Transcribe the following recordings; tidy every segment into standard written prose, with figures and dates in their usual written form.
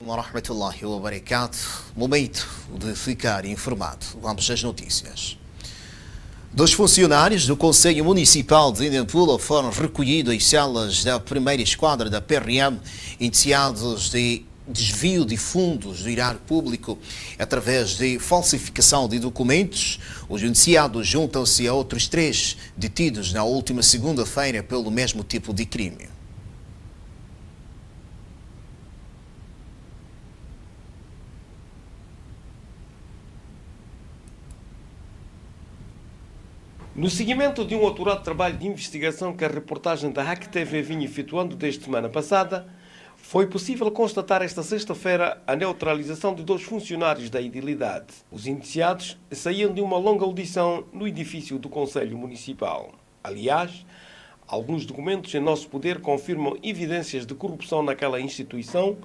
Wa rahmatullahi wa barakatuh. Momento de ficar informado. Vamos às notícias. Dos funcionários do Conselho Municipal de Nampula foram recolhidos em celas da primeira esquadra da PRM, indiciados de desvio de fundos do erário público através de falsificação de documentos. Os indiciados juntam-se a outros 3 detidos na última segunda-feira pelo mesmo tipo de crime. No seguimento de um aturado trabalho de investigação que a reportagem da RAC TV vinha efetuando desde semana passada, foi possível constatar esta sexta-feira a neutralização de 2 funcionários da idilidade. Os indiciados saíam de uma longa audição no edifício do Conselho Municipal. Aliás, alguns documentos em nosso poder confirmam evidências de corrupção naquela instituição,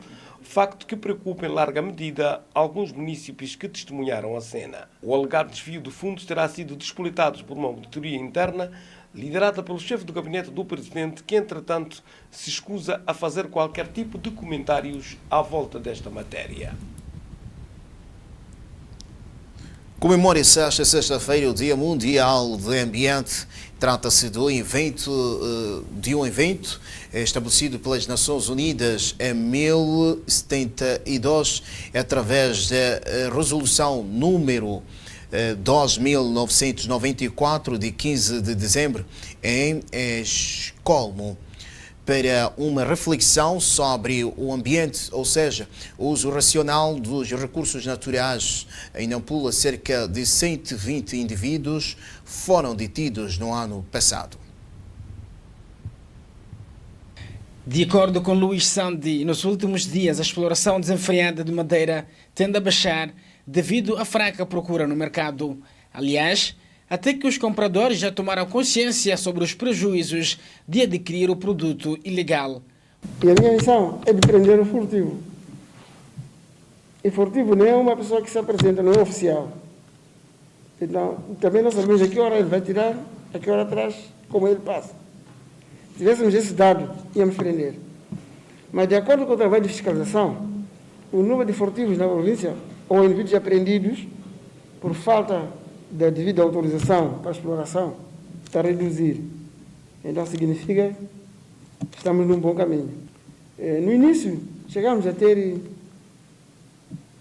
facto que preocupa em larga medida alguns munícipes que testemunharam a cena. O alegado desvio de fundos terá sido despolitado por uma auditoria interna liderada pelo chefe do gabinete do presidente, que entretanto se escusa a fazer qualquer tipo de comentários à volta desta matéria. Comemora-se esta sexta-feira o Dia Mundial do Ambiente. Trata-se de um evento estabelecido pelas Nações Unidas em 1072, através da resolução número 2994, de 15 de dezembro, em Estocolmo, para uma reflexão sobre o ambiente, ou seja, o uso racional dos recursos naturais. Em Nampula, cerca de 120 indivíduos foram detidos no ano passado. De acordo com Luís Sandi, nos últimos dias a exploração desenfreada de madeira tende a baixar devido à fraca procura no mercado. Aliás, até que os compradores já tomaram consciência sobre os prejuízos de adquirir o produto ilegal. E a minha missão é de prender o furtivo. E furtivo não é uma pessoa que se apresenta, não é oficial. Então, também não sabemos a que hora ele vai tirar, a que hora atrás, como ele passa. Se tivéssemos esse dado, íamos prender. Mas, de acordo com o trabalho de fiscalização, o número de furtivos na província, ou indivíduos apreendidos, por falta da devida autorização para a exploração, está a reduzir. Então, significa que estamos num bom caminho. No início, chegámos a ter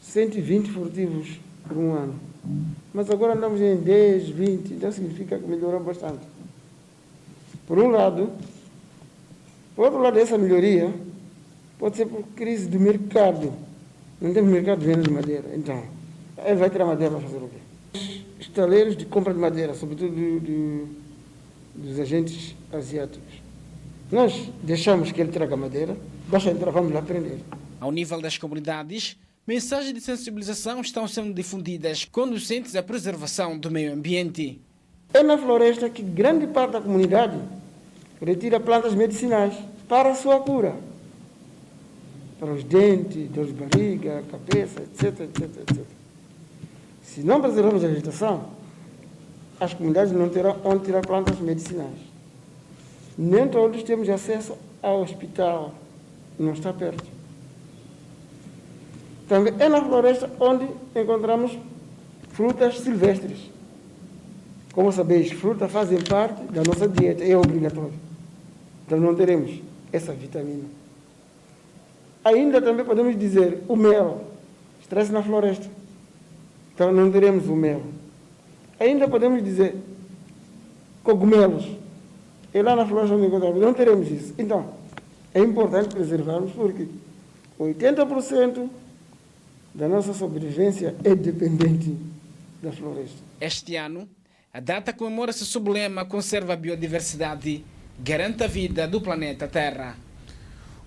120 furtivos por um ano. Mas agora andamos em 10, 20, então significa que melhorou bastante. Por um lado. Por outro lado, essa melhoria pode ser por crise do mercado. Não temos mercado de venda de madeira. Então, ele vai tirar madeira para fazer o quê? Estaleiros de compra de madeira, sobretudo dos agentes asiáticos. Nós deixamos que ele traga madeira, basta entrar, vamos lá prender. Ao nível das comunidades, mensagens de sensibilização estão sendo difundidas conducentes à preservação do meio ambiente. É na floresta que grande parte da comunidade retira plantas medicinais para a sua cura. Para os dentes, dor de barriga, cabeça, etc, etc, etc. Se não preservarmos a vegetação, as comunidades não terão onde tirar plantas medicinais. Nem todos temos acesso ao hospital, não está perto. Também é na floresta onde encontramos frutas silvestres. Como sabeis, frutas fazem parte da nossa dieta, é obrigatório. Então não teremos essa vitamina. Ainda também podemos dizer o mel, extrai-se na floresta. Então não teremos o mel. Ainda podemos dizer cogumelos. E lá na floresta onde encontramos, não teremos isso. Então, é importante preservarmos porque 80% da nossa sobrevivência é dependente da floresta. Este ano, a data comemora-se sob o lema Conserva a Biodiversidade, garante a vida do planeta Terra.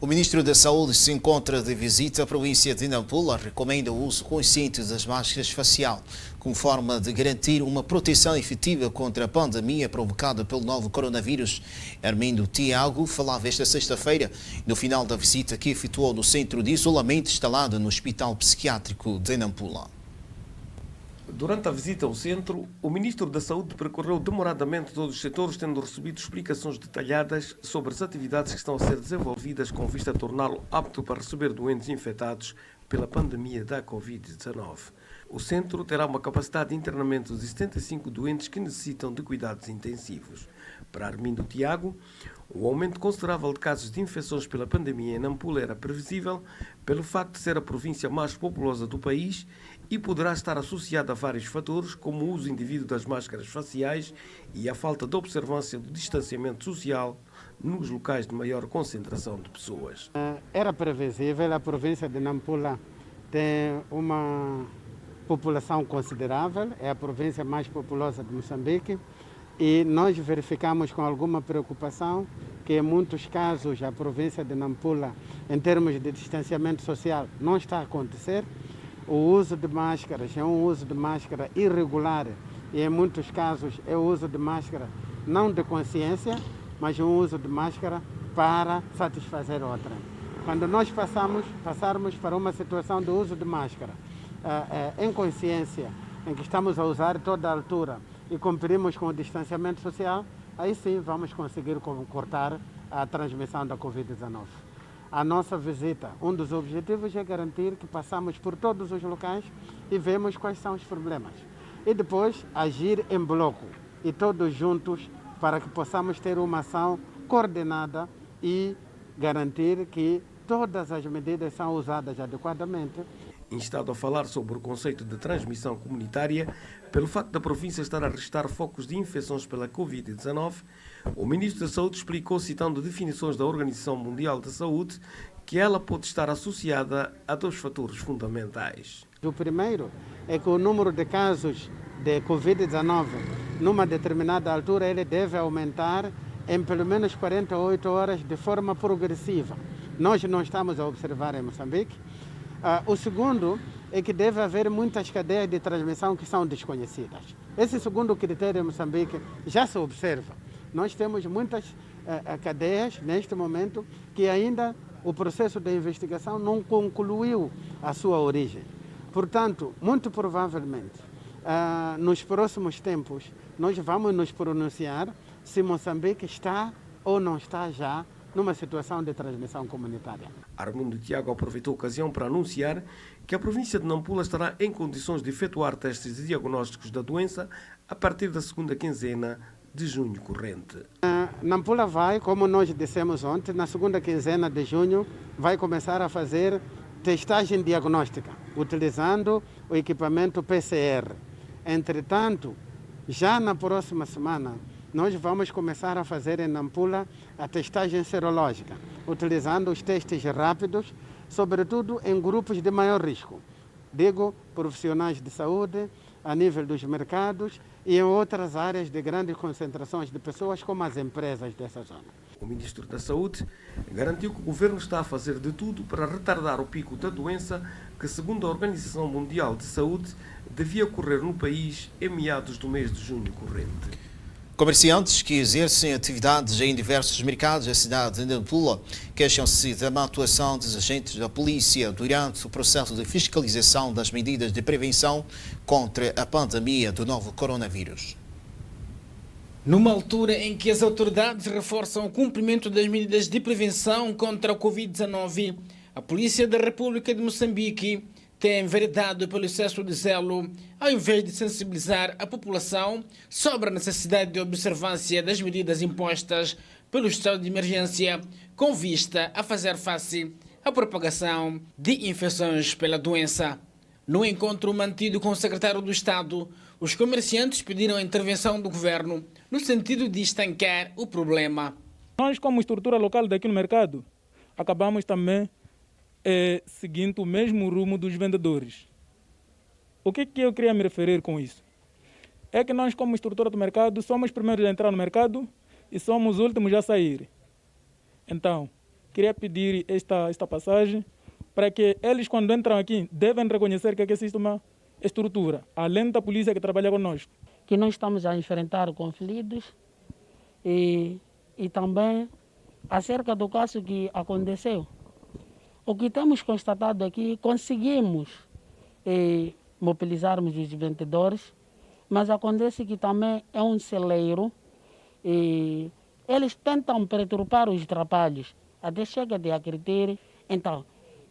O Ministro da Saúde se encontra de visita à província de Nampula, recomenda o uso consciente das máscaras facial, como forma de garantir uma proteção efetiva contra a pandemia provocada pelo novo coronavírus. Armindo Tiago falava esta sexta-feira, no final da visita que efetuou no centro de isolamento instalado no Hospital Psiquiátrico de Nampula. Durante a visita ao centro, o Ministro da Saúde percorreu demoradamente todos os setores, tendo recebido explicações detalhadas sobre as atividades que estão a ser desenvolvidas com vista a torná-lo apto para receber doentes infectados pela pandemia da Covid-19. O centro terá uma capacidade de internamento de 75 doentes que necessitam de cuidados intensivos. Para Armindo Tiago, o aumento considerável de casos de infecções pela pandemia em Nampula era previsível pelo facto de ser a província mais populosa do país e poderá estar associada a vários fatores, como o uso indevido das máscaras faciais e a falta de observância do distanciamento social nos locais de maior concentração de pessoas. Era previsível, a província de Nampula tem uma população considerável, é a província mais populosa de Moçambique, e nós verificamos com alguma preocupação que em muitos casos a província de Nampula, em termos de distanciamento social, não está a acontecer. O uso de máscaras é um uso de máscara irregular e em muitos casos é o uso de máscara não de consciência, mas um uso de máscara para satisfazer outra. Quando nós passarmos para uma situação de uso de máscara em consciência, em que estamos a usar toda a altura e cumprimos com o distanciamento social, aí sim vamos conseguir cortar a transmissão da Covid-19. A nossa visita, um dos objetivos é garantir que passamos por todos os locais e vemos quais são os problemas. E depois agir em bloco e todos juntos para que possamos ter uma ação coordenada e garantir que todas as medidas são usadas adequadamente. Instado a falar sobre o conceito de transmissão comunitária, pelo facto da província estar a registrar focos de infecções pela Covid-19, o Ministro da Saúde explicou, citando definições da Organização Mundial da Saúde, que ela pode estar associada a dois fatores fundamentais. O primeiro é que o número de casos de Covid-19 numa determinada altura ele deve aumentar em pelo menos 48 horas de forma progressiva. Nós não estamos a observar em Moçambique. O segundo é que deve haver muitas cadeias de transmissão que são desconhecidas. Esse segundo critério em Moçambique já se observa. Nós temos muitas cadeias, neste momento, que ainda o processo de investigação não concluiu a sua origem. Portanto, muito provavelmente, nos próximos tempos, nós vamos nos pronunciar se Moçambique está ou não está já numa situação de transmissão comunitária. Armindo Tiago aproveitou a ocasião para anunciar que a província de Nampula estará em condições de efetuar testes de diagnósticos da doença a partir da segunda quinzena de junho corrente. Nampula vai, como nós dissemos ontem, na segunda quinzena de junho, vai começar a fazer testagem diagnóstica, utilizando o equipamento PCR. Entretanto, já na próxima semana, nós vamos começar a fazer em Nampula a testagem serológica, utilizando os testes rápidos, sobretudo em grupos de maior risco. Digo, profissionais de saúde, a nível dos mercados e em outras áreas de grandes concentrações de pessoas, como as empresas dessa zona. O Ministro da Saúde garantiu que o governo está a fazer de tudo para retardar o pico da doença que, segundo a Organização Mundial de Saúde, devia ocorrer no país em meados do mês de junho corrente. Comerciantes que exercem atividades em diversos mercados da cidade de Nampula queixam-se da má atuação dos agentes da polícia durante o processo de fiscalização das medidas de prevenção contra a pandemia do novo coronavírus. Numa altura em que as autoridades reforçam o cumprimento das medidas de prevenção contra a Covid-19, a Polícia da República de Moçambique tem enveredado pelo excesso de zelo, ao invés de sensibilizar a população sobre a necessidade de observância das medidas impostas pelo estado de emergência, com vista a fazer face à propagação de infecções pela doença. No encontro mantido com o secretário do Estado, os comerciantes pediram a intervenção do governo no sentido de estancar o problema. Nós, como estrutura local daqui no mercado, acabamos também seguindo o mesmo rumo dos vendedores. O que eu queria me referir com isso? É que nós, como estrutura do mercado, somos os primeiros a entrar no mercado e somos os últimos a sair. Então, queria pedir esta passagem para que eles, quando entram aqui, devem reconhecer que existe uma estrutura, além da polícia que trabalha conosco. Que nós estamos a enfrentar conflitos e também acerca do caso que aconteceu. O que temos constatado aqui, conseguimos mobilizarmos os vendedores, mas acontece que também é um celeiro e eles tentam perturbar os trabalhos, até chega de agredir. Então,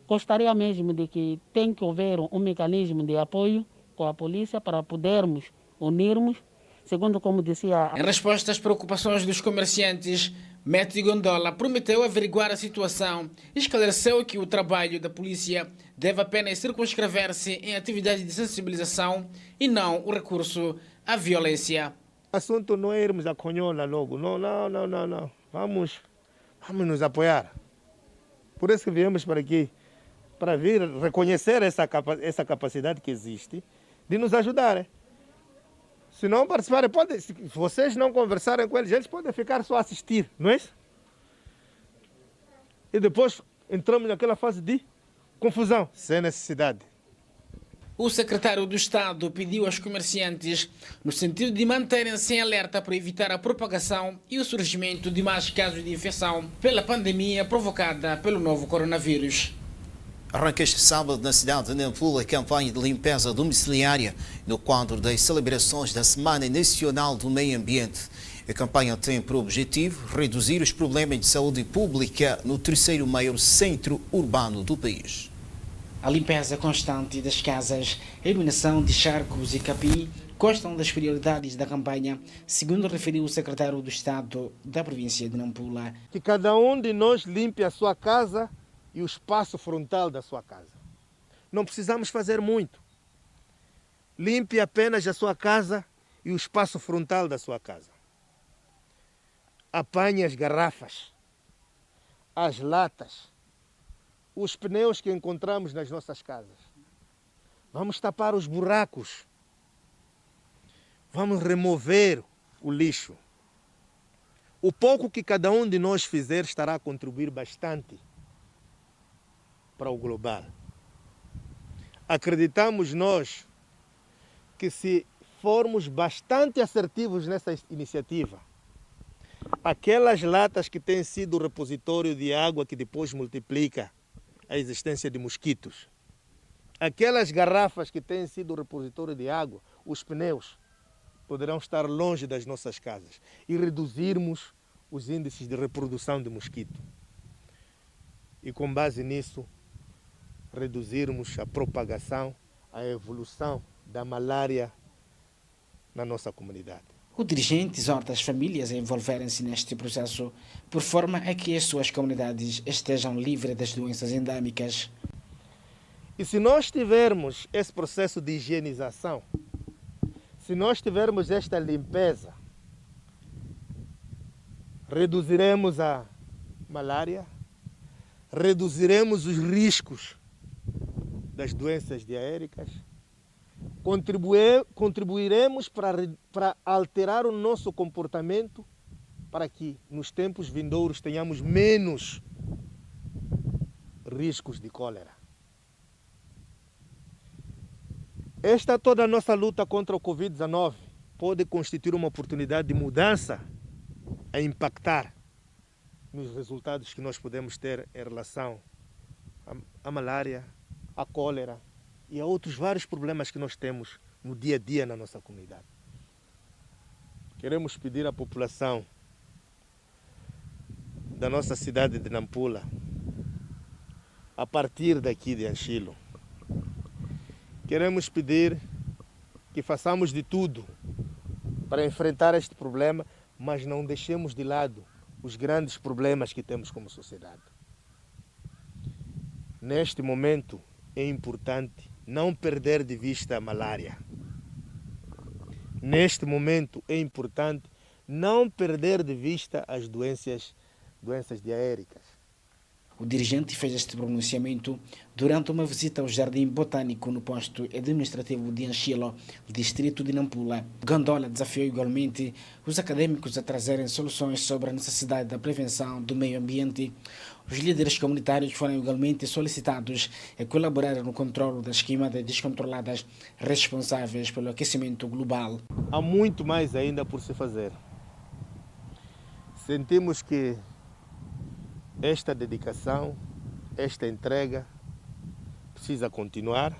gostaria mesmo de que tem que haver um mecanismo de apoio com a polícia para podermos unirmos, segundo como dizia. Em resposta às preocupações dos comerciantes, Método Gondola prometeu averiguar a situação e esclareceu que o trabalho da polícia deve apenas circunscrever-se em atividades de sensibilização e não o recurso à violência. O assunto não é irmos a Conhola logo, não. Vamos nos apoiar. Por isso que viemos para aqui, para vir reconhecer essa capacidade que existe de nos ajudar. Se não participarem, se vocês não conversarem com eles podem ficar só a assistir, não é isso? E depois entramos naquela fase de confusão, sem necessidade. O secretário do Estado pediu aos comerciantes no sentido de manterem-se em alerta para evitar a propagação e o surgimento de mais casos de infecção pela pandemia provocada pelo novo coronavírus. Arranca este sábado na cidade de Nampula a campanha de limpeza domiciliária no quadro das celebrações da Semana Nacional do Meio Ambiente. A campanha tem por objetivo reduzir os problemas de saúde pública no terceiro maior centro urbano do país. A limpeza constante das casas, a eliminação de charcos e capim constam das prioridades da campanha, segundo referiu o secretário do Estado da província de Nampula. Que cada um de nós limpe a sua casa e o espaço frontal da sua casa. Não precisamos fazer muito. Limpe apenas a sua casa e o espaço frontal da sua casa. Apanhe as garrafas, as latas, os pneus que encontramos nas nossas casas. Vamos tapar os buracos. Vamos remover o lixo. O pouco que cada um de nós fizer estará a contribuir bastante para o global. Acreditamos nós que se formos bastante assertivos nessa iniciativa, aquelas latas que têm sido repositório de água que depois multiplica a existência de mosquitos, aquelas garrafas que têm sido repositório de água, os pneus, poderão estar longe das nossas casas e reduzirmos os índices de reprodução de mosquito. E com base nisso, reduzirmos a propagação, a evolução da malária na nossa comunidade. O dirigente exorta as famílias a envolverem-se neste processo, por forma a que as suas comunidades estejam livres das doenças endêmicas. E se nós tivermos esse processo de higienização, se nós tivermos esta limpeza, reduziremos a malária, reduziremos os riscos das doenças diarreicas, contribuiremos para alterar o nosso comportamento para que nos tempos vindouros tenhamos menos riscos de cólera. Esta toda a nossa luta contra o Covid-19 pode constituir uma oportunidade de mudança a impactar nos resultados que nós podemos ter em relação à malária, à cólera e a outros vários problemas que nós temos no dia a dia na nossa comunidade. Queremos pedir à população da nossa cidade de Nampula, a partir daqui de Anchilo, queremos pedir que façamos de tudo para enfrentar este problema, mas não deixemos de lado os grandes problemas que temos como sociedade. Neste momento é importante não perder de vista a malária. Neste momento é importante não perder de vista as doenças diarreicas. O dirigente fez este pronunciamento durante uma visita ao Jardim Botânico no posto administrativo de Anchilo, distrito de Nampula. Gondola desafiou igualmente os académicos a trazerem soluções sobre a necessidade da prevenção do meio ambiente. Os líderes comunitários foram igualmente solicitados a colaborarem no controle das queimadas descontroladas responsáveis pelo aquecimento global. Há muito mais ainda por se fazer. Sentimos que esta dedicação, esta entrega precisa continuar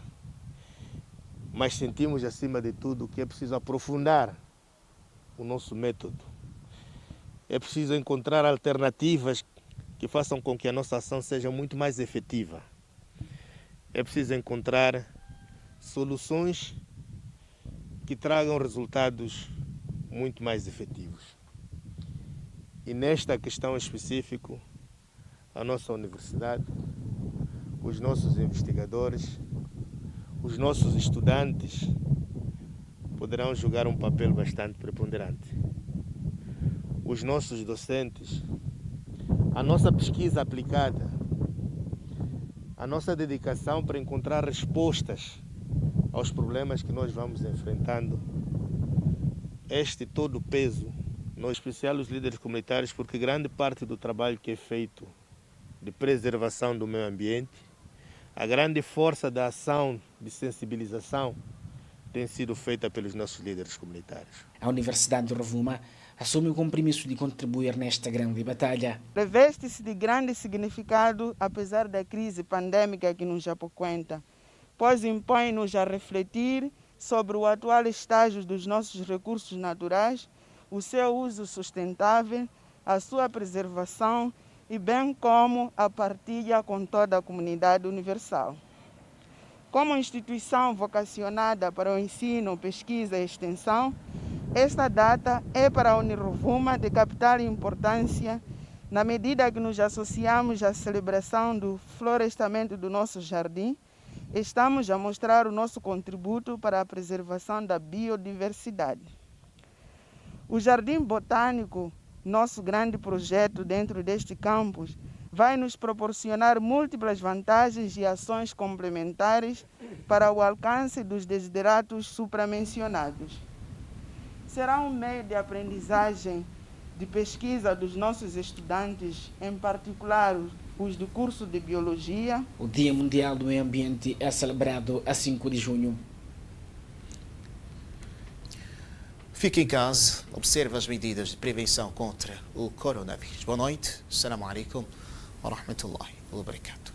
mas sentimos, acima de tudo, que é preciso aprofundar o nosso método. É preciso encontrar alternativas que façam com que a nossa ação seja muito mais efetiva. É preciso encontrar soluções que tragam resultados muito mais efetivos. E nesta questão específica, a nossa universidade, os nossos investigadores, os nossos estudantes poderão jogar um papel bastante preponderante. Os nossos docentes, a nossa pesquisa aplicada, a nossa dedicação para encontrar respostas aos problemas que nós vamos enfrentando, todo o peso, em especial os líderes comunitários, porque grande parte do trabalho que é feito de preservação do meio ambiente, a grande força da ação de sensibilização tem sido feita pelos nossos líderes comunitários. A Universidade de Rovuma assume o compromisso de contribuir nesta grande batalha. Reveste-se de grande significado, apesar da crise pandêmica que nos apoquenta, pois impõe-nos a refletir sobre o atual estágio dos nossos recursos naturais, o seu uso sustentável, a sua preservação e bem como a partilha com toda a comunidade universal. Como instituição vocacionada para o ensino, pesquisa e extensão, esta data é para a Unirovuma de capital importância, na medida que nos associamos à celebração do florestamento do nosso jardim, estamos a mostrar o nosso contributo para a preservação da biodiversidade. O Jardim Botânico, nosso grande projeto dentro deste campus, vai nos proporcionar múltiplas vantagens e ações complementares para o alcance dos desideratos supramencionados. Será um meio de aprendizagem, de pesquisa dos nossos estudantes, em particular os do curso de Biologia. O Dia Mundial do Meio Ambiente é celebrado a 5 de junho. Fique em casa, observe as medidas de prevenção contra o coronavírus. Boa noite, Assalamu alaikum wa rahmatullahi wa barakatuh.